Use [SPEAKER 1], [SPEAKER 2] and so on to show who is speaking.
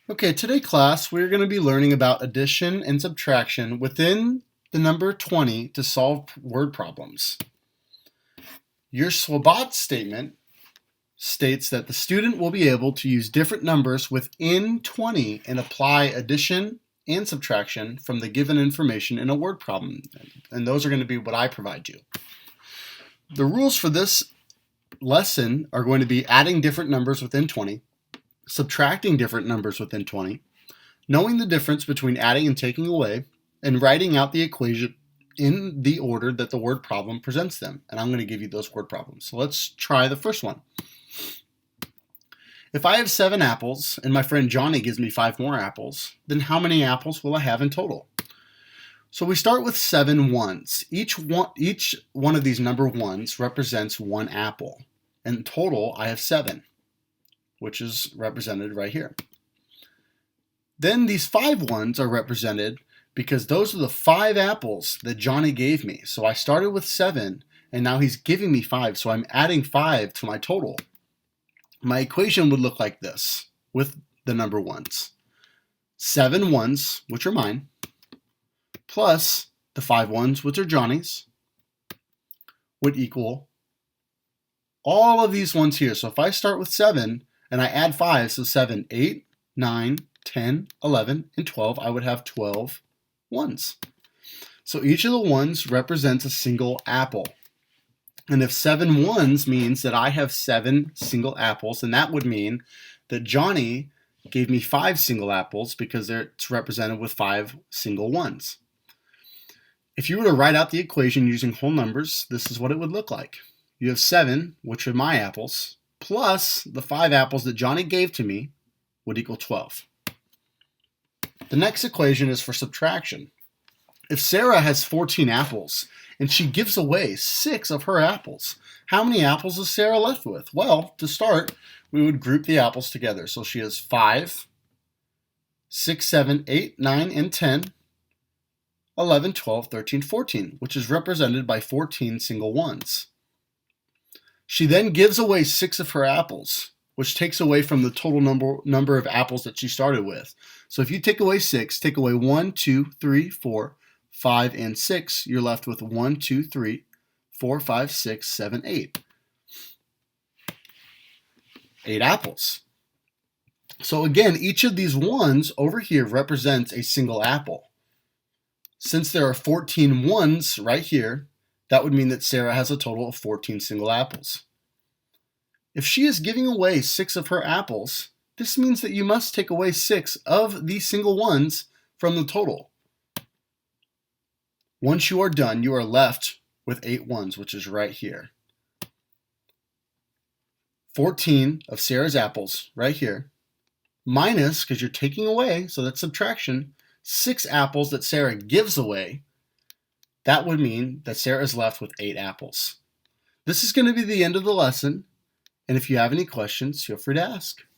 [SPEAKER 1] Okay, today class, we're going to be learning about addition and subtraction within the number 20 to solve word problems. Your Swabat statement states that the student will be able to use different numbers within 20 and apply addition and subtraction from the given information in a word problem. And those are going to be what I provide you. The rules for this lesson are going to be adding different numbers within 20, subtracting different numbers within 20, knowing the difference between adding and taking away, and writing out the equation in the order that the word problem presents them. And I'm going to give you those word problems. So let's try the first one. If I have 7 apples and my friend Johnny gives me 5 more apples, then how many apples will I have in total? So we start with 7 ones. Each one of these number ones represents 1 apple. In total, I have 7, which is represented right here. Then these 5 ones are represented because those are the 5 apples that Johnny gave me. So I started with 7 and now he's giving me 5. So I'm adding 5 to my total. My equation would look like this with the number ones. 7 ones, which are mine, plus the 5 ones, which are Johnny's, would equal all of these ones here. So if I start with 7 and I add 5, so 7, 8, 9, 10, 11, and 12, I would have 12 ones. So each of the ones represents a single apple. And if 7 ones means that I have 7 single apples, then that would mean that Johnny gave me 5 single apples because it's represented with 5 single ones. If you were to write out the equation using whole numbers, this is what it would look like. You have 7, which are my apples, plus the 5 apples that Johnny gave to me would equal 12. The next equation is for subtraction. If Sarah has 14 apples and she gives away 6 of her apples, how many apples is Sarah left with? Well, to start, we would group the apples together. So she has 5, 6, 7, 8, 9, and 10, 11, 12, 13, 14, which is represented by 14 single ones. She then gives away 6 of her apples, which takes away from the total number of apples that she started with. So if you take away 6, take away 1, 2, 3, 4, 5, and 6, you're left with 1, 2, 3, 4, 5, 6, 7, 8. 8 apples. So again, each of these ones over here represents a single apple. Since there are 14 ones right here, that would mean that Sarah has a total of 14 single apples. If she is giving away 6 of her apples, this means that you must take away 6 of these single ones from the total. Once you are done, you are left with 8 ones, which is right here. 14 of Sarah's apples right here, minus, because you're taking away, so that's subtraction, 6 apples that Sarah gives away. That would mean that Sarah is left with 8 apples. This is going to be the end of the lesson, and if you have any questions, feel free to ask.